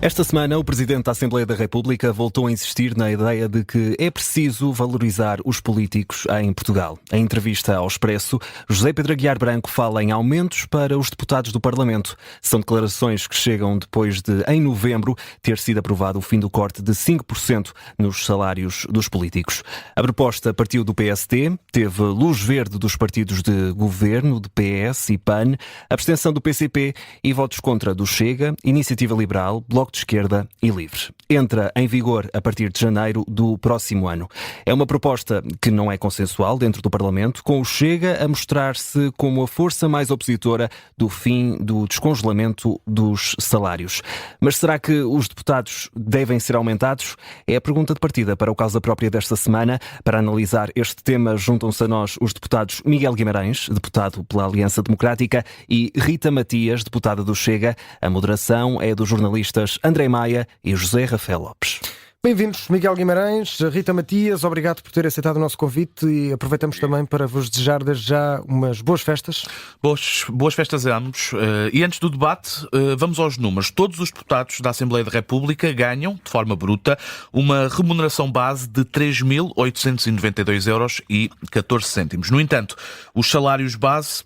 Esta semana, o Presidente da Assembleia da República voltou a insistir na ideia de que é preciso valorizar os políticos em Portugal. Em entrevista ao Expresso, José Pedro Aguiar Branco fala em aumentos para os deputados do Parlamento. São declarações que chegam depois de, em novembro, ter sido aprovado o fim do corte de 5% nos salários dos políticos. A proposta partiu do PST, teve luz verde dos partidos de governo, de PS e PAN, abstenção do PCP e votos contra do Chega, Iniciativa Liberal, Bloco de Esquerda e Livre. Entra em vigor a partir de janeiro do próximo ano. É uma proposta que não é consensual dentro do Parlamento, com o Chega a mostrar-se como a força mais opositora do fim do descongelamento dos salários. Mas será que os deputados devem ser aumentados? É a pergunta de partida para o Causa Própria desta semana. Para analisar este tema, juntam-se a nós os deputados Miguel Guimarães, deputado pela Aliança Democrática, e Rita Matias, deputada do Chega. A moderação é dos jornalistas André Maia e José Rafael Lopes. Bem-vindos, Miguel Guimarães, Rita Matias, obrigado por ter aceitado o nosso convite e aproveitamos também para vos desejar desde já umas boas festas. Boas festas a ambos. E antes do debate, vamos aos números. Todos os deputados da Assembleia da República ganham, de forma bruta, uma remuneração base de 3.892 euros e 14 cêntimos. No entanto, aos salários base,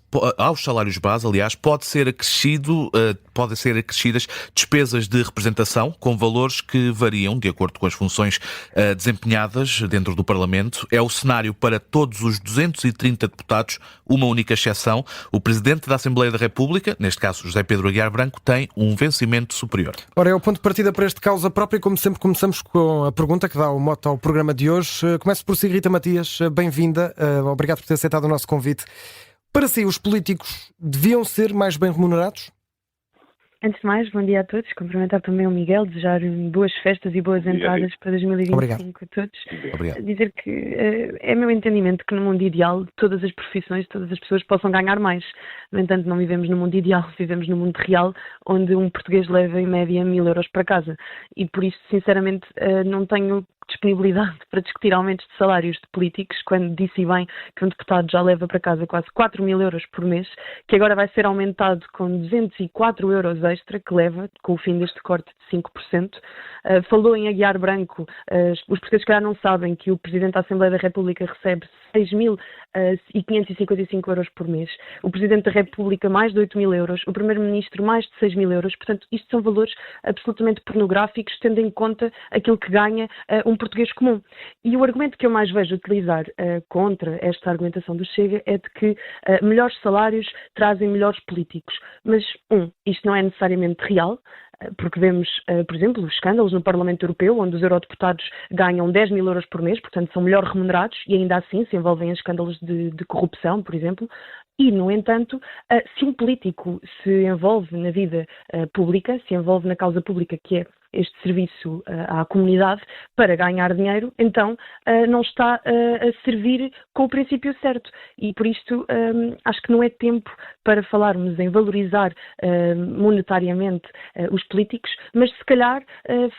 aliás, podem ser acrescidas despesas de representação com valores que variam de acordo com as funções desempenhadas dentro do Parlamento. É o cenário para todos os 230 deputados, uma única exceção. O Presidente da Assembleia da República, neste caso José Pedro Aguiar Branco, tem um vencimento superior. Ora, é o ponto de partida para este Causa Própria. Como sempre, começamos com a pergunta que dá o mote ao programa de hoje. Começo por si, Rita Matias. Bem-vinda. Obrigado por ter aceitado o nosso convite. Para si, os políticos deviam ser mais bem remunerados? Antes de mais, bom dia a todos. Cumprimentar também o Miguel, desejar boas festas e boas entradas para 2025 Obrigado. a todos. Obrigado. Dizer que é meu entendimento que no mundo ideal todas as profissões, todas as pessoas possam ganhar mais. No entanto, não vivemos no mundo ideal, vivemos no mundo real, onde um português leva em média 1.000 euros para casa. E por isso, sinceramente, não tenho disponibilidade para discutir aumentos de salários de políticos, quando disse bem que um deputado já leva para casa quase 4.000 euros por mês, que agora vai ser aumentado com 204 euros extra, que leva com o fim deste corte de 5%. Falou em Aguiar Branco. Os portugueses, calhar, não sabem que o Presidente da Assembleia da República recebe 6.555 euros por mês. O Presidente da República mais de 8.000 euros. O Primeiro-Ministro mais de 6.000 euros. Portanto, isto são valores absolutamente pornográficos, tendo em conta aquilo que ganha um português comum. E o argumento que eu mais vejo utilizar contra esta argumentação do Chega é de que melhores salários trazem melhores políticos. Mas, isto não é necessariamente real, porque vemos, por exemplo, os escândalos no Parlamento Europeu, onde os eurodeputados ganham 10.000 euros por mês, portanto são melhor remunerados e ainda assim se envolvem em escândalos de corrupção, por exemplo. E, no entanto, se um político se envolve na vida pública, se envolve na causa pública, que é este serviço à comunidade, para ganhar dinheiro, então não está a servir com o princípio certo. E por isto acho que não é tempo para falarmos em valorizar monetariamente os políticos, mas se calhar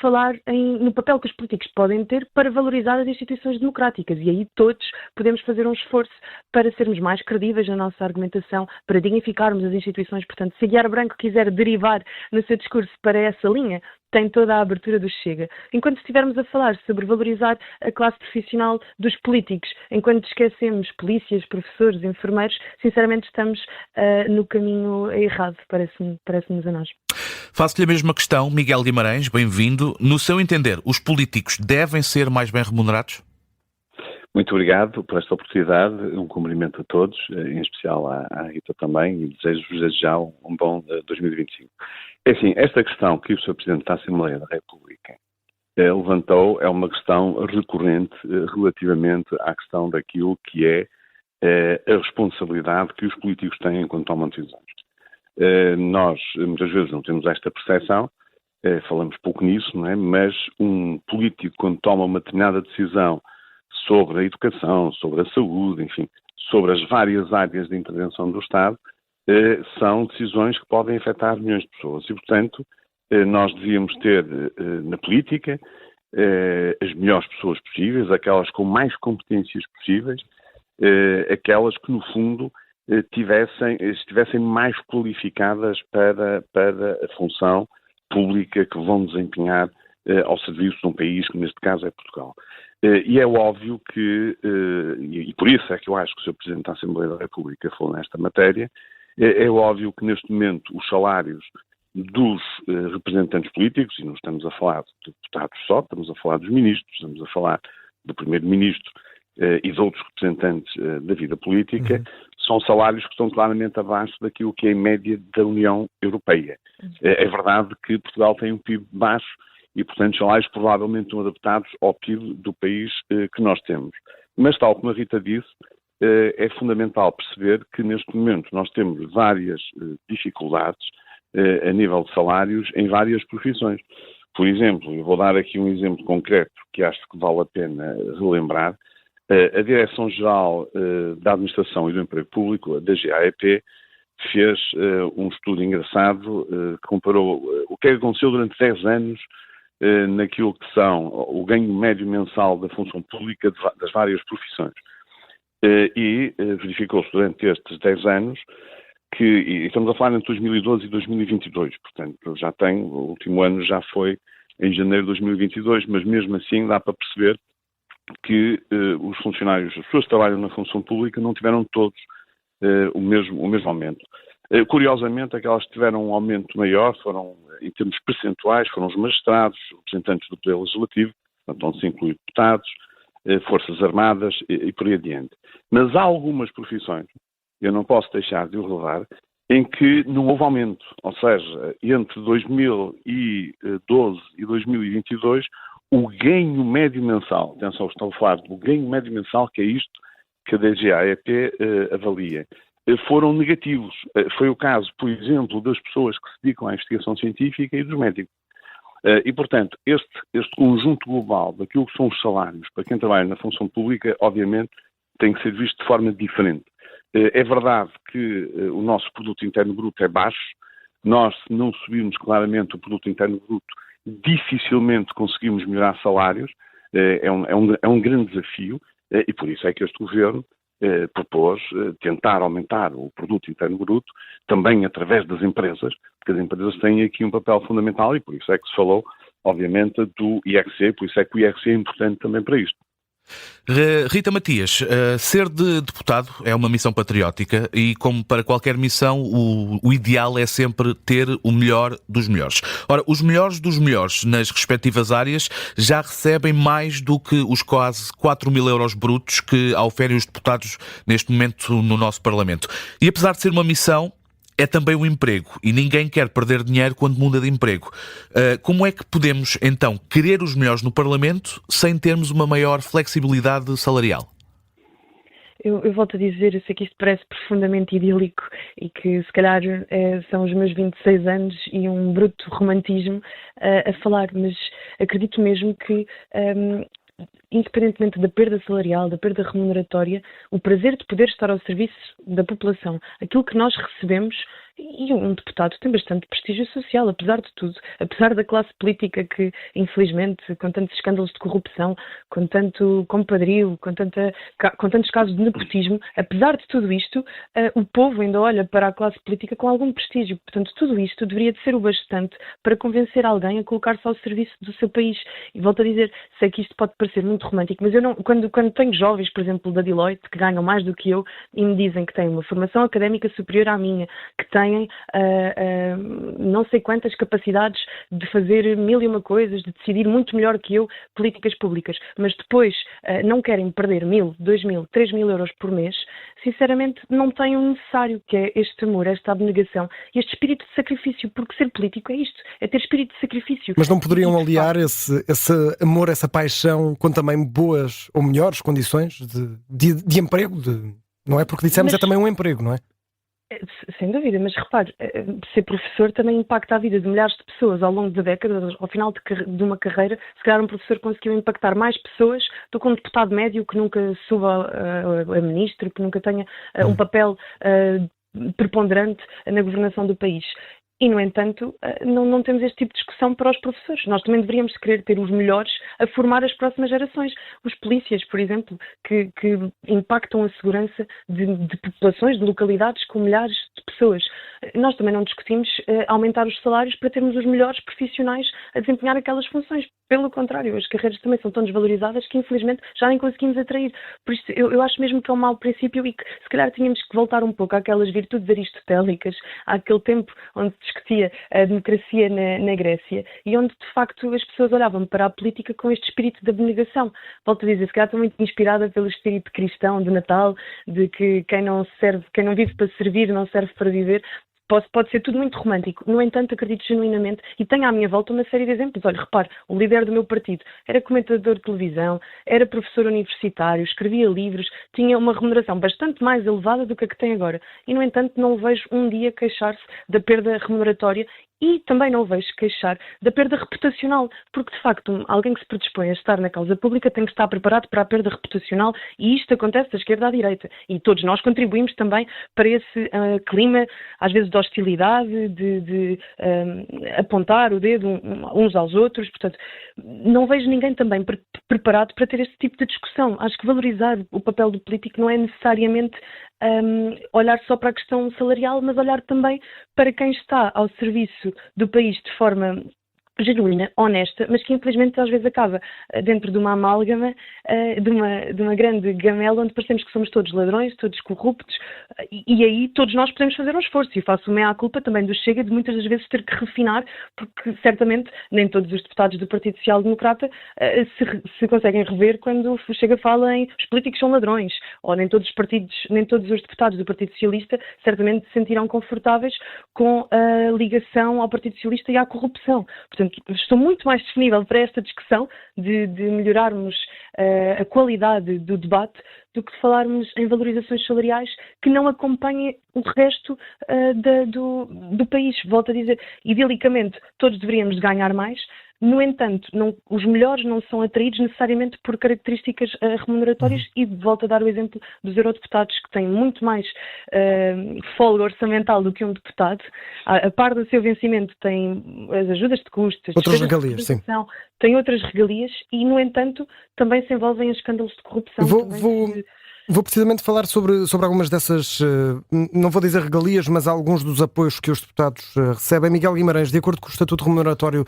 falar no papel que os políticos podem ter para valorizar as instituições democráticas. E aí todos podemos fazer um esforço para sermos mais credíveis na nossa argumentação, para dignificarmos as instituições. Portanto, se Aguiar Branco quiser derivar no seu discurso para essa linha, tem toda a abertura do Chega. Enquanto estivermos a falar sobre valorizar a classe profissional dos políticos, enquanto esquecemos polícias, professores, enfermeiros, sinceramente estamos no caminho errado, parece-nos a nós. Faço-lhe a mesma questão, Miguel Guimarães, bem-vindo. No seu entender, os políticos devem ser mais bem remunerados? Muito obrigado por esta oportunidade, um cumprimento a todos, em especial à Rita também, e desejo-vos desde já um bom 2025. É assim, esta questão que o Sr. Presidente da Assembleia da República levantou é uma questão recorrente relativamente à questão daquilo que é a responsabilidade que os políticos têm quando tomam decisões. Nós, muitas vezes, não temos esta percepção, falamos pouco nisso, não é? Mas um político, quando toma uma determinada decisão sobre a educação, sobre a saúde, enfim, sobre as várias áreas de intervenção do Estado, são decisões que podem afetar milhões de pessoas. E, portanto, nós devíamos ter na política as melhores pessoas possíveis, aquelas com mais competências possíveis, aquelas que, no fundo, estivessem mais qualificadas para a função pública que vão desempenhar ao serviço de um país, que neste caso é Portugal. E é óbvio que, e por isso é que eu acho que o Sr. Presidente da Assembleia da República falou nesta matéria, é óbvio que neste momento os salários dos representantes políticos, e não estamos a falar de deputados só, estamos a falar dos ministros, estamos a falar do Primeiro-Ministro e de outros representantes da vida política, são salários que estão claramente abaixo daquilo que é a média da União Europeia. É verdade que Portugal tem um PIB baixo e, portanto, os salários provavelmente estão adaptados ao PIB do país que nós temos. Mas, tal como a Rita disse, é fundamental perceber que neste momento nós temos várias dificuldades a nível de salários em várias profissões. Por exemplo, eu vou dar aqui um exemplo concreto que acho que vale a pena relembrar. A Direção-Geral da Administração e do Emprego Público, a DGAEP, fez um estudo engraçado que comparou o que aconteceu durante 10 anos naquilo que são o ganho médio mensal da função pública das várias profissões. E verificou-se durante estes 10 anos que, e estamos a falar entre 2012 e 2022, portanto já tem, o último ano já foi em janeiro de 2022, mas mesmo assim dá para perceber que os funcionários, as pessoas que trabalham na função pública não tiveram todos o mesmo aumento. Curiosamente, aquelas que tiveram um aumento maior foram, em termos percentuais, foram os magistrados, os representantes do Poder Legislativo, portanto, onde se inclui deputados, Forças Armadas e por aí adiante. Mas há algumas profissões, eu não posso deixar de o relevar, em que não houve aumento. Ou seja, entre 2012 e 2022, o ganho médio mensal, atenção, estou a falar do ganho médio mensal, que é isto que a DGAEP avalia, foram negativos. Foi o caso, por exemplo, das pessoas que se dedicam à investigação científica e dos médicos. E, portanto, este conjunto global daquilo que são os salários para quem trabalha na função pública, obviamente, tem que ser visto de forma diferente. É verdade que o nosso produto interno bruto é baixo. Nós, se não subirmos claramente o produto interno bruto, dificilmente conseguimos melhorar salários. É um grande desafio e por isso é que este governo propôs tentar aumentar o produto interno bruto também através das empresas, porque as empresas têm aqui um papel fundamental e por isso é que se falou, obviamente, do IRC, por isso é que o IRC é importante também para isto. Rita Matias, ser deputado é uma missão patriótica e, como para qualquer missão, o ideal é sempre ter o melhor dos melhores. Ora, os melhores dos melhores nas respectivas áreas já recebem mais do que os quase 4.000 euros brutos que oferem os deputados neste momento no nosso Parlamento. E apesar de ser uma missão, é também um emprego e ninguém quer perder dinheiro quando muda de emprego. Como é que podemos, então, querer os melhores no Parlamento sem termos uma maior flexibilidade salarial? Eu volto a dizer, eu sei que isto parece profundamente idílico e que se calhar são os meus 26 anos e um bruto romantismo a falar, mas acredito mesmo que independentemente da perda salarial, da perda remuneratória, o prazer de poder estar ao serviço da população, aquilo que nós recebemos, e um deputado tem bastante prestígio social, apesar de tudo, apesar da classe política que, infelizmente, com tantos escândalos de corrupção, com tanto compadrio, com tantos casos de nepotismo, apesar de tudo isto, o povo ainda olha para a classe política com algum prestígio. Portanto, tudo isto deveria de ser o bastante para convencer alguém a colocar-se ao serviço do seu país. E volto a dizer, sei que isto pode parecer muito romântico, mas eu não, quando tenho jovens, por exemplo, da Deloitte, que ganham mais do que eu e me dizem que têm uma formação académica superior à minha, que têm não sei quantas capacidades de fazer mil e uma coisas, de decidir muito melhor que eu políticas públicas, mas depois não querem perder 1.000, 2.000, 3.000 euros por mês, sinceramente não têm o necessário, que é este amor, esta abnegação e este espírito de sacrifício, porque ser político é isto, é ter espírito de sacrifício. Mas não poderiam aliar esse amor, essa paixão com também boas ou melhores condições de emprego? Não é? Porque dissemos, é também um emprego, não é? Sem dúvida, mas repare, ser professor também impacta a vida de milhares de pessoas ao longo de décadas. Ao final de uma carreira, se calhar um professor conseguiu impactar mais pessoas do que um deputado médio que nunca suba a ministro, que nunca tenha um papel preponderante na governação do país. E, no entanto, não temos este tipo de discussão para os professores. Nós também deveríamos querer ter os melhores a formar as próximas gerações. Os polícias, por exemplo, que impactam a segurança de populações, de localidades com milhares de pessoas. nós também não discutimos aumentar os salários para termos os melhores profissionais a desempenhar aquelas funções. Pelo contrário, as carreiras também são tão desvalorizadas que infelizmente já nem conseguimos atrair. Por isso eu acho mesmo que é um mau princípio e que se calhar tínhamos que voltar um pouco àquelas virtudes aristotélicas, àquele tempo onde se discutia a democracia na Grécia e onde de facto as pessoas olhavam para a política com este espírito de abnegação. Volto a dizer, se calhar estou muito inspirada pelo espírito cristão de Natal, de que quem não vive para servir não serve para viver. Pode ser tudo muito romântico. No entanto, acredito genuinamente e tenho à minha volta uma série de exemplos. Olha, repare, o líder do meu partido era comentador de televisão, era professor universitário, escrevia livros, tinha uma remuneração bastante mais elevada do que a que tem agora. E, no entanto, não o vejo um dia queixar-se da perda remuneratória e também não o vejo queixar da perda reputacional, porque, de facto, alguém que se predispõe a estar na causa pública tem que estar preparado para a perda reputacional e isto acontece da esquerda à direita. E todos nós contribuímos também para esse clima, às vezes, de hostilidade, de apontar o dedo uns aos outros. Portanto, não vejo ninguém também preparado para ter este tipo de discussão. Acho que valorizar o papel do político não é necessariamente olhar só para a questão salarial, mas olhar também para quem está ao serviço do país de forma genuína, honesta, mas que infelizmente às vezes acaba dentro de uma amálgama, de uma grande gamela onde parecemos que somos todos ladrões, todos corruptos, e aí todos nós podemos fazer um esforço, e faço meia-culpa também do Chega de muitas das vezes ter que refinar, porque certamente nem todos os deputados do Partido Social Democrata se conseguem rever quando o Chega fala em os políticos são ladrões, ou nem todos os deputados do Partido Socialista certamente se sentirão confortáveis com a ligação ao Partido Socialista e à corrupção. Portanto, estou muito mais disponível para esta discussão de melhorarmos a qualidade do debate do que de falarmos em valorizações salariais que não acompanhem o resto do país. Volto a dizer, idealicamente todos deveríamos ganhar mais. No entanto, os melhores não são atraídos necessariamente por características remuneratórias e volto a dar o exemplo dos eurodeputados que têm muito mais folga orçamental do que um deputado. A par do seu vencimento têm as ajudas de custos, outras regalias, sim. Têm outras regalias e, no entanto, também se envolvem em escândalos de corrupção. Vou precisamente falar sobre algumas dessas, não vou dizer regalias, mas alguns dos apoios que os deputados recebem. Miguel Guimarães, de acordo com o Estatuto Remuneratório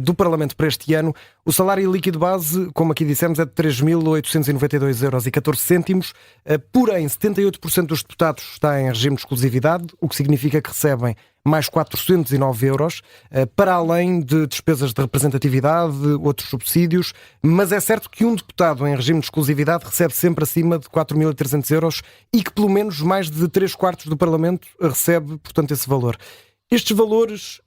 do Parlamento para este ano, o salário líquido base, como aqui dissemos, é de 3.892,14€, porém 78% dos deputados está em regime de exclusividade, o que significa que recebem mais 409€, para além de despesas de representatividade, outros subsídios, mas é certo que um deputado em regime de exclusividade recebe sempre acima de 4.300€ e que pelo menos mais de 3/4 do Parlamento recebe, portanto, esse valor. Estes valores,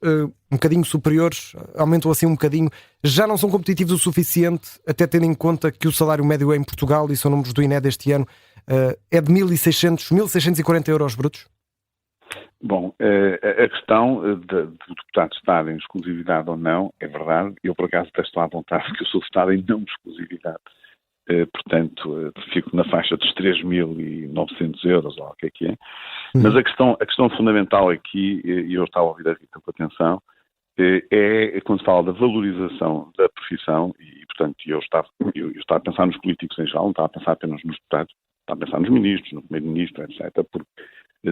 um bocadinho superiores, aumentam assim um bocadinho, já não são competitivos o suficiente, até tendo em conta que o salário médio em Portugal, e são números do INE deste ano, é de 1.640€ brutos? Bom, a questão do deputado estar em exclusividade ou não, é verdade. Eu, por acaso, até estou à vontade que eu sou deputado em não exclusividade. Portanto, fico na faixa dos 3.900€, ou o que é. Mas a questão fundamental aqui, e eu estava a ouvir a Rita com atenção, é quando se fala da valorização da profissão, e, portanto, eu estava a pensar nos políticos em geral, não estava a pensar apenas nos deputados, estava a pensar nos ministros, no primeiro-ministro, etc., porque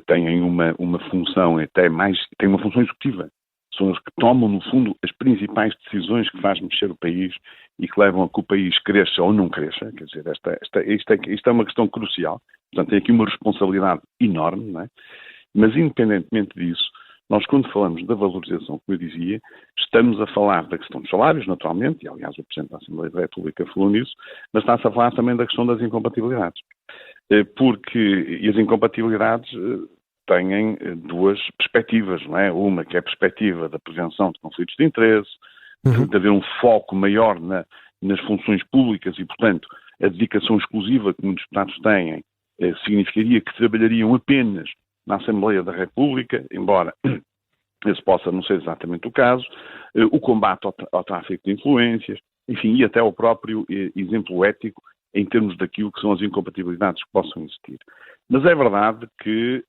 têm uma função até mais, têm uma função executiva. São os que tomam, no fundo, as principais decisões que fazem mexer o país e que levam a que o país cresça ou não cresça. Quer dizer, isto é uma questão crucial. Portanto, tem aqui uma responsabilidade enorme, não é? Mas, independentemente disso, nós, quando falamos da valorização, como eu dizia, estamos a falar da questão dos salários, naturalmente, e, aliás, o Presidente da Assembleia da República falou nisso, mas está-se a falar também da questão das incompatibilidades. E as incompatibilidades têm duas perspectivas, não é? Uma que é a perspectiva da prevenção de conflitos de interesse, de haver um foco maior nas funções públicas e, portanto, a dedicação exclusiva que muitos deputados têm significaria que trabalhariam apenas na Assembleia da República, embora esse possa não ser exatamente o caso, o combate ao tráfico de influências, enfim, e até o próprio exemplo ético em termos daquilo que são as incompatibilidades que possam existir. Mas é verdade que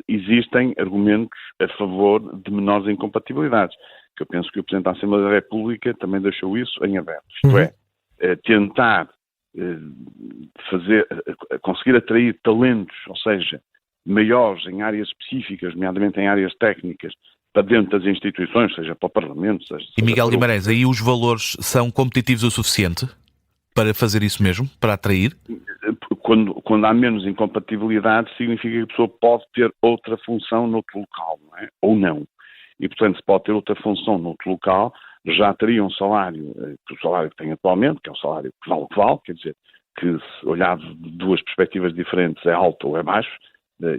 existem argumentos a favor de menores incompatibilidades, que eu penso que o Presidente da Assembleia da República também deixou isso em aberto. Isto é, tentar conseguir atrair talentos, ou seja, maiores em áreas específicas, nomeadamente em áreas técnicas, para dentro das instituições, seja para o Parlamento, seja E Miguel para Guimarães, aí os valores são competitivos o suficiente para fazer isso mesmo, para atrair? Quando há menos incompatibilidade, significa que a pessoa pode ter outra função noutro local, não é? Ou não. E, portanto, se pode ter outra função noutro local, já teria um salário, o salário que tem atualmente, que é um salário que vale o que vale, quer dizer, que se olhado de duas perspectivas diferentes é alto ou é baixo.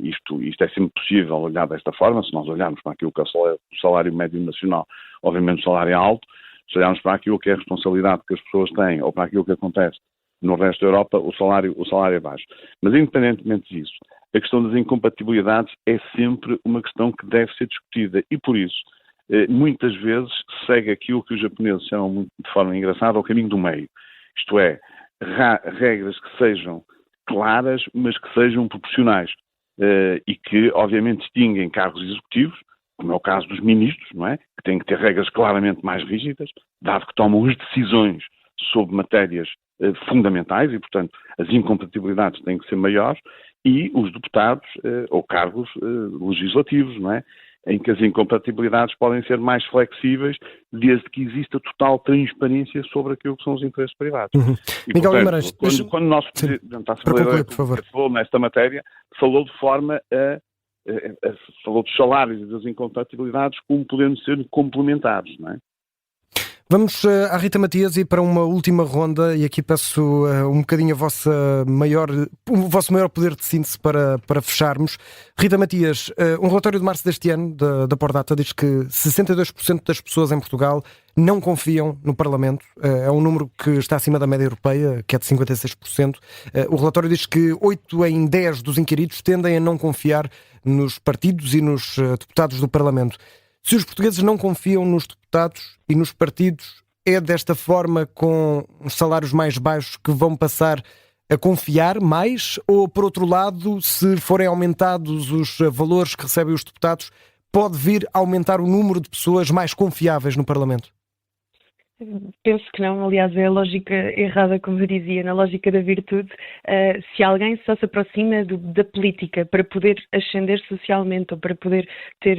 Isto é sempre possível olhar desta forma. Se nós olharmos para aquilo que é o salário médio nacional, obviamente o salário é alto. Se olharmos para aquilo que é a responsabilidade que as pessoas têm ou para aquilo que acontece no resto da Europa, o salário é baixo. Mas, independentemente disso, a questão das incompatibilidades é sempre uma questão que deve ser discutida e, por isso, muitas vezes segue aquilo que os japoneses chamam de forma engraçada o caminho do meio. Isto é, regras que sejam claras, mas que sejam proporcionais e que, obviamente, distinguem cargos executivos, como é o caso dos ministros, não é? Que têm que ter regras claramente mais rígidas, dado que tomam as decisões sobre matérias fundamentais e, portanto, as incompatibilidades têm que ser maiores, e os deputados ou cargos legislativos, não é? Em que as incompatibilidades podem ser mais flexíveis, desde que exista total transparência sobre aquilo que são os interesses privados. E, Miguel portanto, Guimarães, quando o nosso Presidente da Assembleia da República falou nesta matéria, falou de forma falou dos salários e das incompatibilidades como podendo ser complementares, não é? Vamos à Rita Matias e para uma última ronda, e aqui peço um bocadinho o vosso maior poder de síntese para fecharmos. Rita Matias, um relatório de março deste ano da Pordata diz que 62% das pessoas em Portugal não confiam no Parlamento. É um número que está acima da média europeia, que é de 56%. O relatório diz que 8 em 10 dos inquiridos tendem a não confiar nos partidos e nos deputados do Parlamento. Se os portugueses não confiam nos deputados e nos partidos, é desta forma, com os salários mais baixos, que vão passar a confiar mais? Ou, por outro lado, se forem aumentados os valores que recebem os deputados, pode vir a aumentar o número de pessoas mais confiáveis no Parlamento? Penso que não, aliás é a lógica errada, como eu dizia, na lógica da virtude. Se alguém só se aproxima da política para poder ascender socialmente ou para poder ter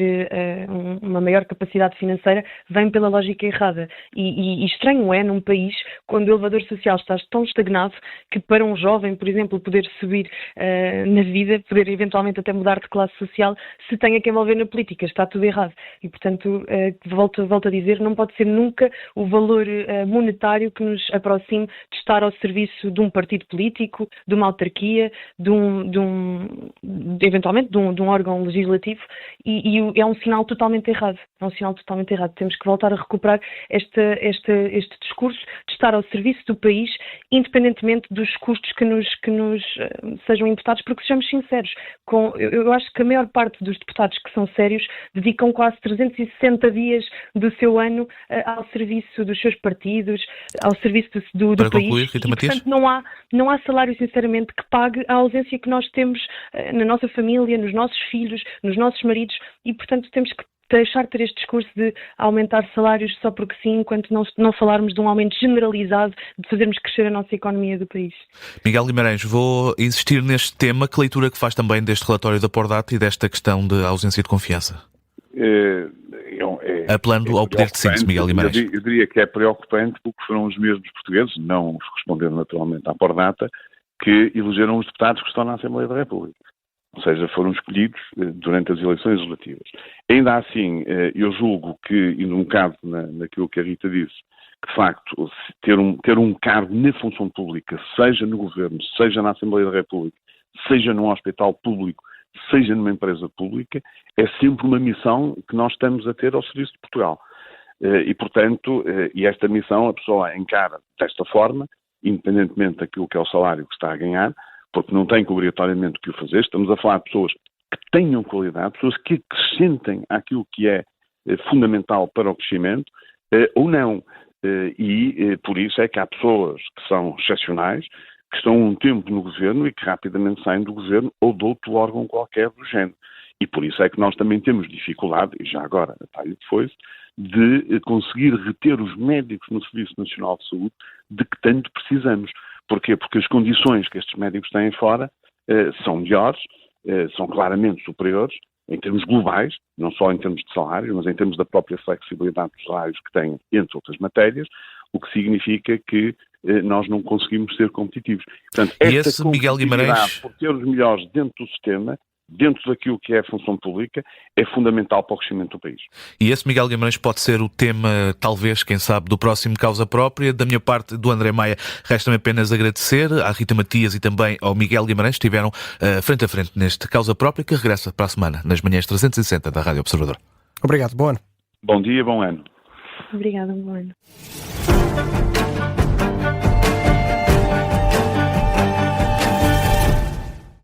uma maior capacidade financeira, vem pela lógica errada. E estranho é num país quando o elevador social está tão estagnado que para um jovem, por exemplo, poder subir na vida, poder eventualmente até mudar de classe social, se tenha que envolver na política, está tudo errado. E portanto, volto a dizer, não pode ser nunca o valor monetário que nos aproxime de estar ao serviço de um partido político, de uma autarquia, eventualmente de um órgão legislativo, e é um sinal totalmente errado. É um sinal totalmente errado. Temos que voltar a recuperar este discurso de estar ao serviço do país, independentemente dos custos que nos sejam imputados, porque sejamos sinceros, eu acho que a maior parte dos deputados que são sérios dedicam quase 360 dias do seu ano ao serviço dos seus partidos, ao serviço do Para país. concluir, Rita Matias? Portanto, não há salário, sinceramente, que pague a ausência que nós temos na nossa família, nos nossos filhos, nos nossos maridos, e, portanto, temos que deixar de ter este discurso de aumentar salários só porque sim, enquanto não falarmos de um aumento generalizado, de fazermos crescer a nossa economia do país. Miguel Guimarães, vou insistir neste tema. Que leitura que faz também deste relatório da Pordata e desta questão de ausência de confiança? Apelando ao poder de síntese, Miguel Guimarães. Eu diria que é preocupante porque foram os mesmos portugueses, não respondendo naturalmente à Pordata, que elegeram os deputados que estão na Assembleia da República. Ou seja, foram escolhidos durante as eleições legislativas. Ainda assim, eu julgo que, indo um bocado naquilo que a Rita disse, que de facto ter um cargo na função pública, seja no governo, seja na Assembleia da República, seja num hospital público, seja numa empresa pública, é sempre uma missão que nós estamos a ter ao serviço de Portugal. E, portanto, esta missão a pessoa encara desta forma, independentemente daquilo que é o salário que está a ganhar, porque não tem que obrigatoriamente o que o fazer. Estamos a falar de pessoas que tenham qualidade, pessoas que acrescentem àquilo que é fundamental para o crescimento, ou não. E por isso é que há pessoas que são excepcionais, que estão um tempo no governo e que rapidamente saem do governo ou de outro órgão qualquer do género. E por isso é que nós também temos dificuldade, e já agora a talha de foice, de conseguir reter os médicos no Serviço Nacional de Saúde de que tanto precisamos. Porquê? Porque as condições que estes médicos têm fora são melhores, são claramente superiores em termos globais, não só em termos de salário, mas em termos da própria flexibilidade dos salários que têm, entre outras matérias, o que significa que nós não conseguimos ser competitivos. Portanto, esta Miguel Guimarães, por ter os melhores dentro do sistema, dentro daquilo que é a função pública, é fundamental para o crescimento do país. E esse Miguel Guimarães pode ser o tema, talvez, quem sabe, do próximo Causa Própria. Da minha parte, do André Maia, resta-me apenas agradecer à Rita Matias e também ao Miguel Guimarães, que estiveram frente a frente neste Causa Própria, que regressa para a semana, nas manhãs 360 da Rádio Observador. Obrigado, bom ano. Bom dia, bom ano. Obrigada, bom ano.